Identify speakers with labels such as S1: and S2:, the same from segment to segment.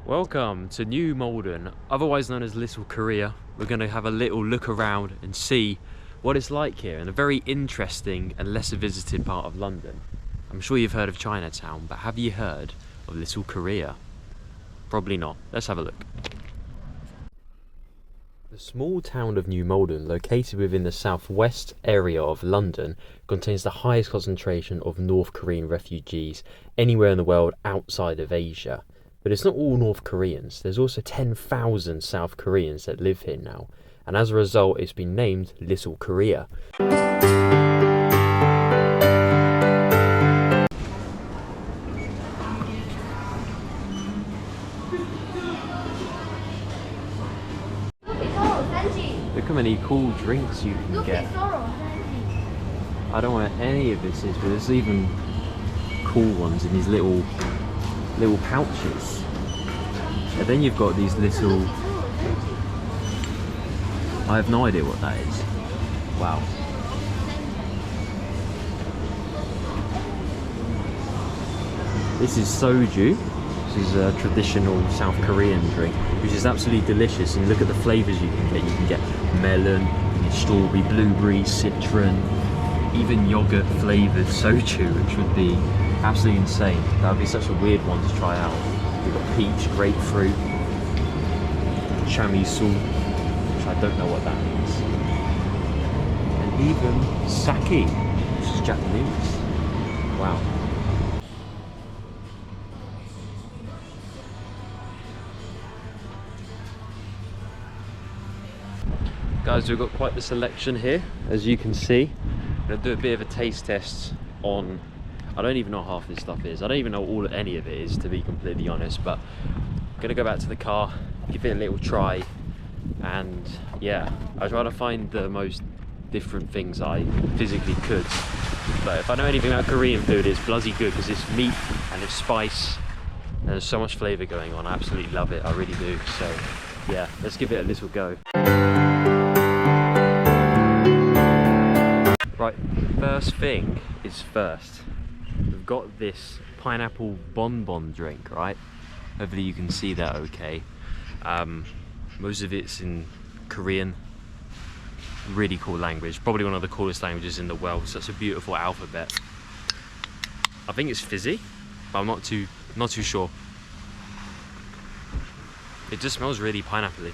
S1: Welcome to New Malden, otherwise known as Little Korea. We're going to have a little look around and see what it's like here in a very interesting and lesser visited part of London. I'm sure you've heard of Chinatown, but have you heard of Little Korea? Probably not. Let's have a look. The small town of New Malden, located within the southwest area of London, contains the highest concentration of North Korean refugees anywhere in the world outside of Asia. But it's not all North Koreans. There's also 10,000 South Koreans that live here now, and as a result it's been named Little Korea. Look how many cool drinks you can get. I don't know what any of this is, but there's even cool ones in these little pouches. And then you've got these little... I have no idea what that is. Wow. This is soju. This is a traditional South Korean drink, which is absolutely delicious. And look at the flavours you can get. You can get melon, strawberry, blueberry, citron, even yogurt flavoured soju, which would be absolutely insane. That would be such a weird one to try out. We've got peach, grapefruit, chamisu, which I don't know what that means, and even sake, which is Japanese. Wow. Guys, we've got quite the selection here, as you can see. I'm going to do a bit of a taste test on... I don't even know what half this stuff is. I don't even know any of it is, to be completely honest, but I'm gonna go back to the car, give it a little try, and yeah, I try to find the most different things I physically could. But if I know anything about Korean food, it's bloody good, because it's meat and it's spice and there's so much flavour going on. I absolutely love it, I really do. So yeah, let's give it a little go. Right, first thing is first. We've got this pineapple bonbon drink, right? Hopefully you can see that okay. Most of it's in Korean. Really cool language, probably one of the coolest languages in the world. Such a beautiful alphabet. I think it's fizzy, but I'm not too sure. It just smells really pineapple-y.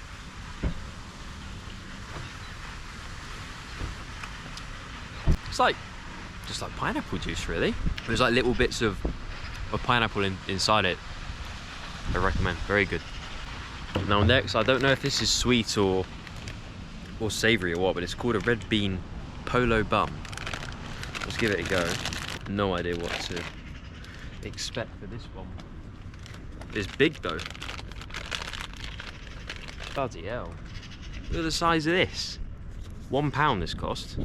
S1: It's like just like pineapple juice, really. There's like little bits of pineapple inside it. I recommend, very good. Now next, I don't know if this is sweet or savoury or what, but it's called a red bean polo bun. Let's give it a go. No idea what to expect for this one. It's big though. Bloody hell. Look at the size of this. £1 this cost.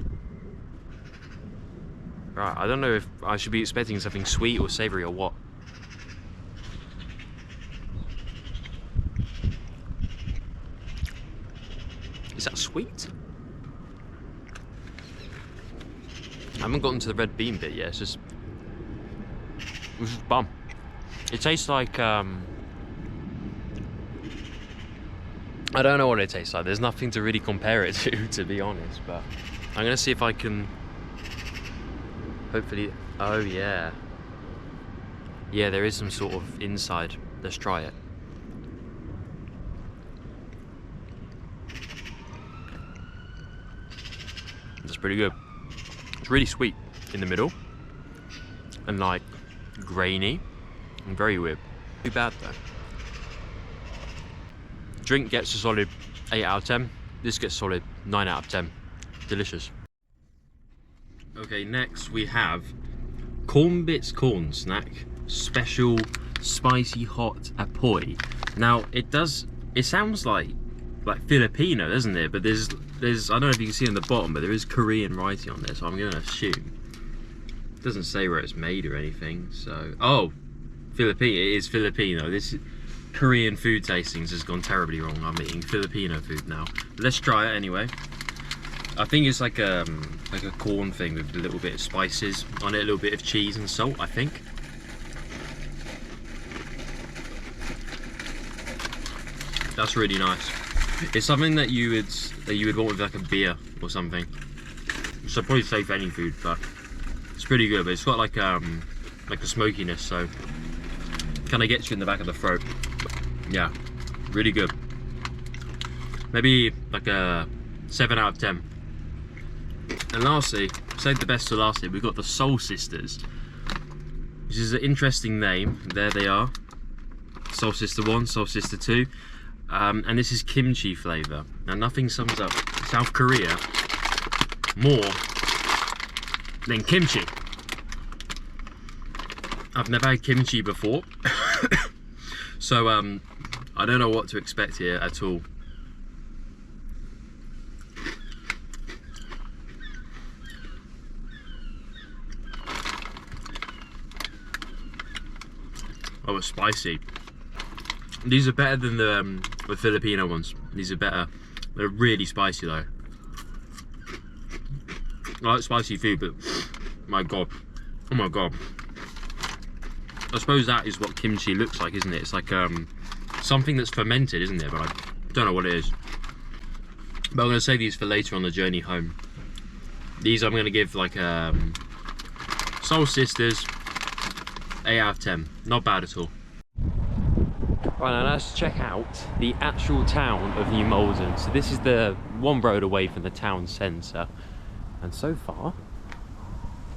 S1: Right, I don't know if I should be expecting something sweet or savoury or what. Is that sweet? I haven't gotten to the red bean bit yet, it's just bum. It tastes like, I don't know what it tastes like. There's nothing to really compare it to be honest, but I'm gonna see if I can hopefully... Oh yeah. Yeah, there is some sort of inside. Let's try it. That's pretty good. It's really sweet in the middle. And like grainy. And very weird. Too bad though. Drink gets a solid 8 out of 10. This gets solid 9 out of 10. Delicious. Okay, next we have corn bits corn snack, special spicy hot apoy. Now it sounds like Filipino, doesn't it? But there's I don't know if you can see on the bottom, but there is Korean writing on there, so I'm gonna assume. It doesn't say where it's made or anything, so oh, Filipino. It is Filipino. This Korean food tastings has gone terribly wrong. I'm eating Filipino food now. But let's try it anyway. I think it's like a corn thing with a little bit of spices on it, a little bit of cheese and salt, I think. That's really nice. It's something that you would want with like a beer or something. So I'd probably say for any food, but it's pretty good. But it's got like a smokiness, so kind of gets you in the back of the throat. Yeah, really good. Maybe like a 7 out of 10. And lastly, save the best to lastly, we've got the Soul Sisters, which is an interesting name. There they are. Soul Sister 1, Soul Sister 2. And this is kimchi flavour. Now nothing sums up South Korea more than kimchi. I've never had kimchi before. So I don't know what to expect here at all. Oh, it's spicy. These are better than the Filipino ones. These are better. They're really spicy though. I like spicy food, but my god, oh my god. I suppose that is what kimchi looks like, isn't it? It's like something that's fermented, isn't it? But I don't know what it is. But I'm gonna save these for later on the journey home. These I'm gonna give like Soul Sisters 8 out of 10. Not bad at all. Right, now let's check out the actual town of New Malden. So this is the one road away from the town centre, and so far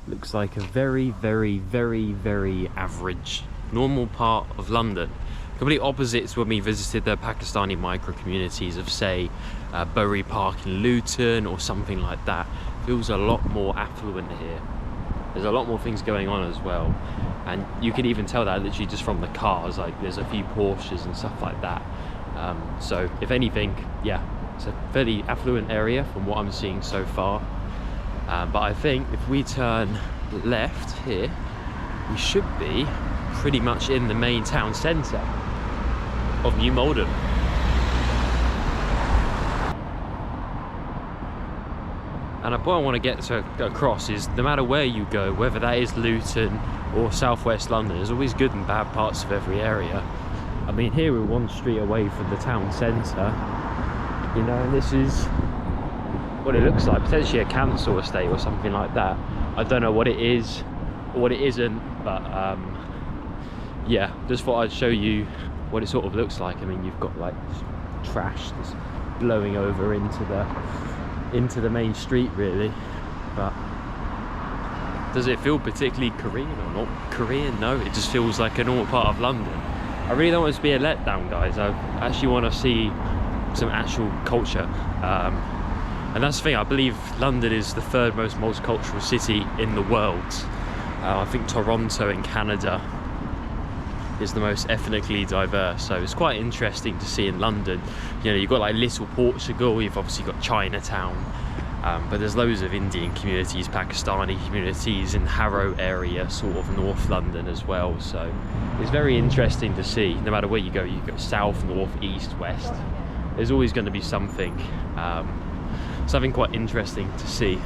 S1: looks like a very, very, very, very average, normal part of London. Complete opposite to when we visited the Pakistani micro communities of, say, Bury Park in Luton or something like that. Feels a lot more affluent here. There's a lot more things going on as well, and you can even tell that literally just from the cars. Like there's a few Porsches and stuff like that. So if anything, yeah, it's a fairly affluent area from what I'm seeing so far. But I think if we turn left here, we should be pretty much in the main town centre of New Malden. And what I want to get across is, no matter where you go, whether that is Luton or southwest London, there's always good and bad parts of every area. I mean, here we're one street away from the town centre, you know, and this is what it looks like, potentially a council estate or something like that. I don't know what it is or what it isn't, but yeah, just thought I'd show you what it sort of looks like. I mean, you've got like trash that's blowing over into the main street really, but does it feel particularly Korean or not Korean? No, it just feels like a normal part of London. I really don't want this to be a letdown, guys. I actually want to see some actual culture, and that's the thing. I believe London is the third most multicultural city in the world. I think Toronto in Canada is the most ethnically diverse, so it's quite interesting to see in London. You know, you've got like Little Portugal, you've obviously got Chinatown, but there's loads of Indian communities, Pakistani communities in Harrow area, sort of North London as well. So it's very interesting to see. No matter where you go south, north, east, west, there's always going to be something quite interesting to see.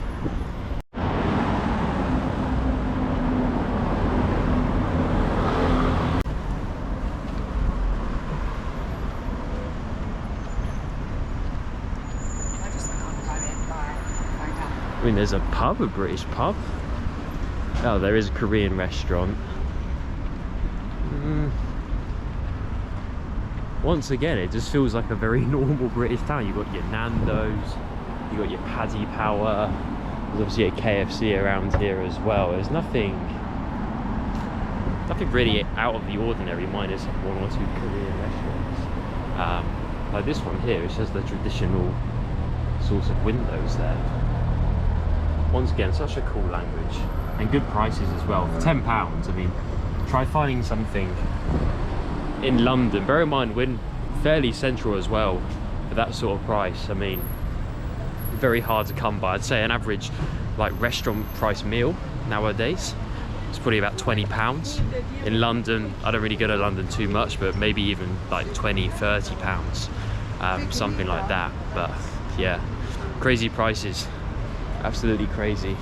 S1: I mean, there's a pub, a British pub. Oh, there is a Korean restaurant. Once again, it just feels like a very normal British town. You've got your Nando's, you've got your Paddy Power, there's obviously a KFC around here as well. There's nothing really out of the ordinary, minus one or two Korean restaurants. Like this one here, it has the traditional sorts of windows there. Once again, such a cool language and good prices as well. For £10, I mean, try finding something in London. Bear in mind, we're fairly central as well for that sort of price. I mean, very hard to come by. I'd say an average like restaurant price meal nowadays is probably about £20. In London, I don't really go to London too much, but maybe even like £20–30, something like that. But yeah, crazy prices. Absolutely crazy.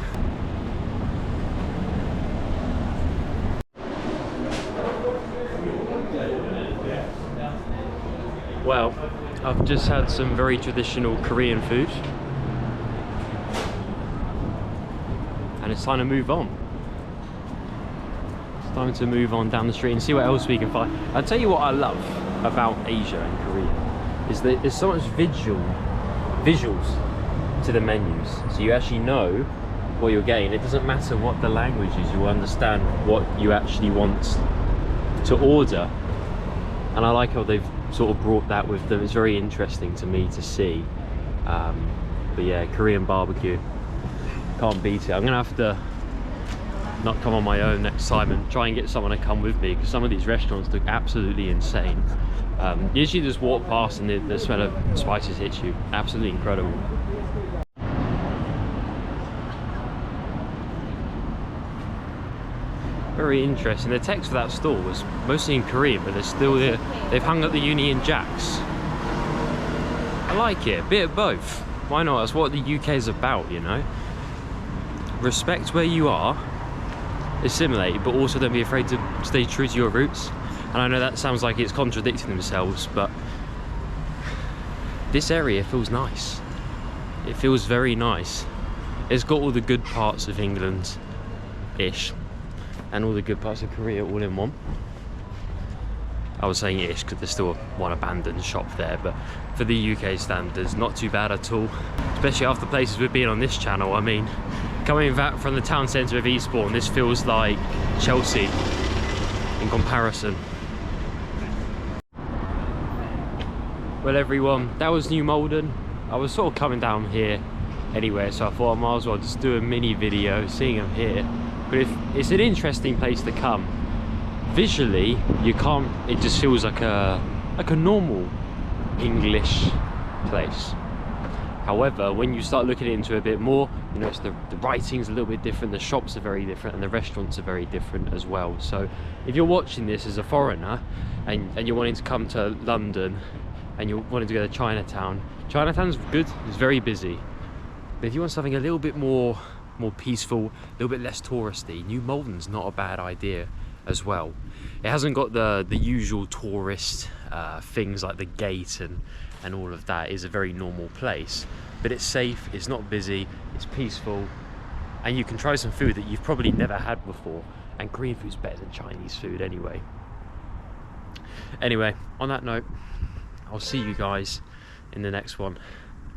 S1: Well, I've just had some very traditional Korean food. And it's time to move on. It's time to move on down the street and see what else we can find. I'll tell you what I love about Asia and Korea is that there's so much visuals to the menus. So you actually know what you're getting. It doesn't matter what the language is, you understand what you actually want to order. And I like how they've sort of brought that with them. It's very interesting to me to see. But yeah, Korean barbecue, can't beat it. I'm gonna have to not come on my own next time and try and get someone to come with me, because some of these restaurants look absolutely insane. Usually just walk past and the smell of spices hits you. Absolutely incredible. Very interesting. The text for that store was mostly in Korean, but they're still there. They've hung up the Union Jacks. I like it, a bit of both. Why not? That's what the UK is about, you know. Respect where you are, assimilate, but also don't be afraid to stay true to your roots. And I know that sounds like it's contradicting themselves, but this area feels nice. It feels very nice. It's got all the good parts of England-ish, and all the good parts of Korea all in one. I was saying ish because there's still one abandoned shop there, but for the UK standards, not too bad at all. Especially after places we've been on this channel. I mean, coming back from the town centre of Eastbourne, this feels like Chelsea in comparison. Well everyone, that was New Malden. I was sort of coming down here anyway, so I thought I might as well just do a mini video seeing them here. But it's an interesting place to come. Visually, you can't, it just feels like a normal English place. However, when you start looking into it a bit more, you notice the writing's a little bit different, the shops are very different, and the restaurants are very different as well. So if you're watching this as a foreigner and you're wanting to come to London and you're wanting to go to Chinatown, Chinatown's good, it's very busy. But if you want something a little bit more peaceful, a little bit less touristy, New Malden's not a bad idea as well. It hasn't got the usual tourist things like the gate and all of that. It is a very normal place, but it's safe, it's not busy, it's peaceful, and you can try some food that you've probably never had before. And Korean food's better than Chinese food anyway. Anyway, on that note, I'll see you guys in the next one.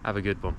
S1: Have a good one.